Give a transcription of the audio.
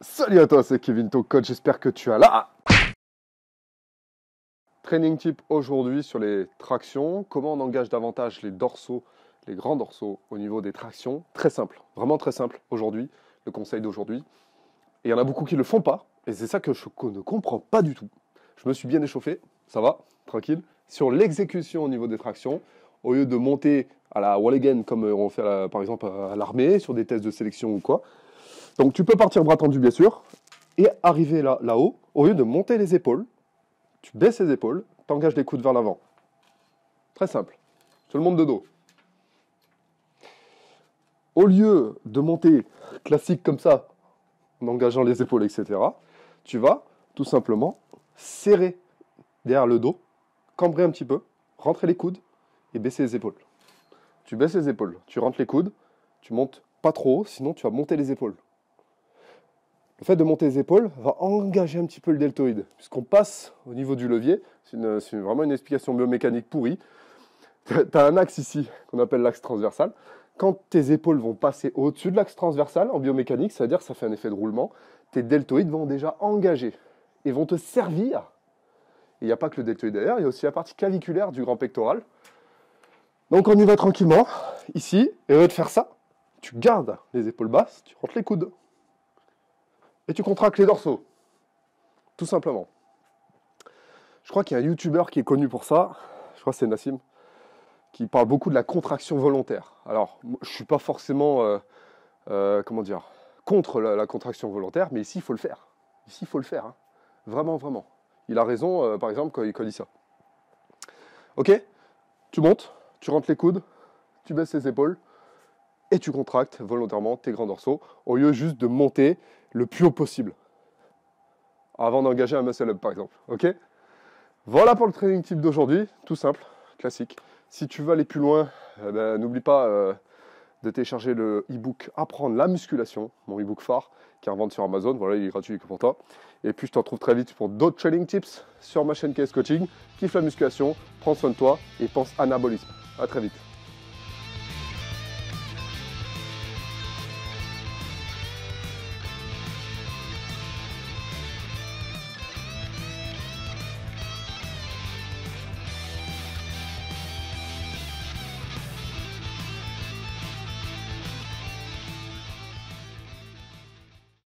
Salut à toi, c'est Kevin, ton coach, j'espère que tu as là. Training tip aujourd'hui sur les tractions. Comment on engage davantage les dorsaux, les grands dorsaux au niveau des tractions. Très simple, vraiment très simple aujourd'hui, le conseil d'aujourd'hui. Et il y en a beaucoup qui ne le font pas, et c'est ça que je ne comprends pas du tout. Je me suis bien échauffé, ça va, tranquille. Sur l'exécution au niveau des tractions, au lieu de monter à la wall again comme on fait par exemple à l'armée, sur des tests de sélection ou quoi. Donc tu peux partir bras tendu bien sûr, et arriver là-haut, au lieu de monter les épaules, tu baisses les épaules, tu engages les coudes vers l'avant. Très simple. Je te le montre de dos. Au lieu de monter classique comme ça, en engageant les épaules, etc., tu vas tout simplement serrer derrière le dos, cambrer un petit peu, rentrer les coudes et baisser les épaules. Tu baisses les épaules, tu rentres les coudes, tu montes pas trop haut, sinon tu vas monter les épaules. Le fait de monter les épaules va engager un petit peu le deltoïde, puisqu'on passe au niveau du levier. C'est vraiment une explication biomécanique pourrie. Tu as un axe ici qu'on appelle l'axe transversal. Quand tes épaules vont passer au-dessus de l'axe transversal en biomécanique, c'est-à-dire que ça fait un effet de roulement, tes deltoïdes vont déjà engager et vont te servir. Il n'y a pas que le deltoïde d'ailleurs, il y a aussi la partie claviculaire du grand pectoral. Donc on y va tranquillement, ici, et au lieu de faire ça, tu gardes les épaules basses, tu rentres les coudes. Et tu contractes les dorsaux. Tout simplement. Je crois qu'il y a un YouTuber qui est connu pour ça. Je crois que c'est Nassim. Qui parle beaucoup de la contraction volontaire. Alors, je ne suis pas forcément contre la contraction volontaire, mais ici, il faut le faire. Ici, il faut le faire. Hein. Vraiment, vraiment. Il a raison, par exemple, quand il dit ça. Ok, tu montes, tu rentres les coudes, tu baisses les épaules, et tu contractes volontairement tes grands dorsaux, au lieu juste de monter le plus haut possible. Avant d'engager un muscle-up, par exemple. Ok ? Voilà pour le training type d'aujourd'hui. Tout simple, classique. Si tu veux aller plus loin, n'oublie pas de télécharger le e-book Apprendre la musculation, mon e-book phare, qui est en vente sur Amazon. Voilà, il est gratuit pour toi. Et puis je te retrouve très vite pour d'autres training tips sur ma chaîne KS Coaching. Kiffe la musculation, prends soin de toi et pense anabolisme. À très vite.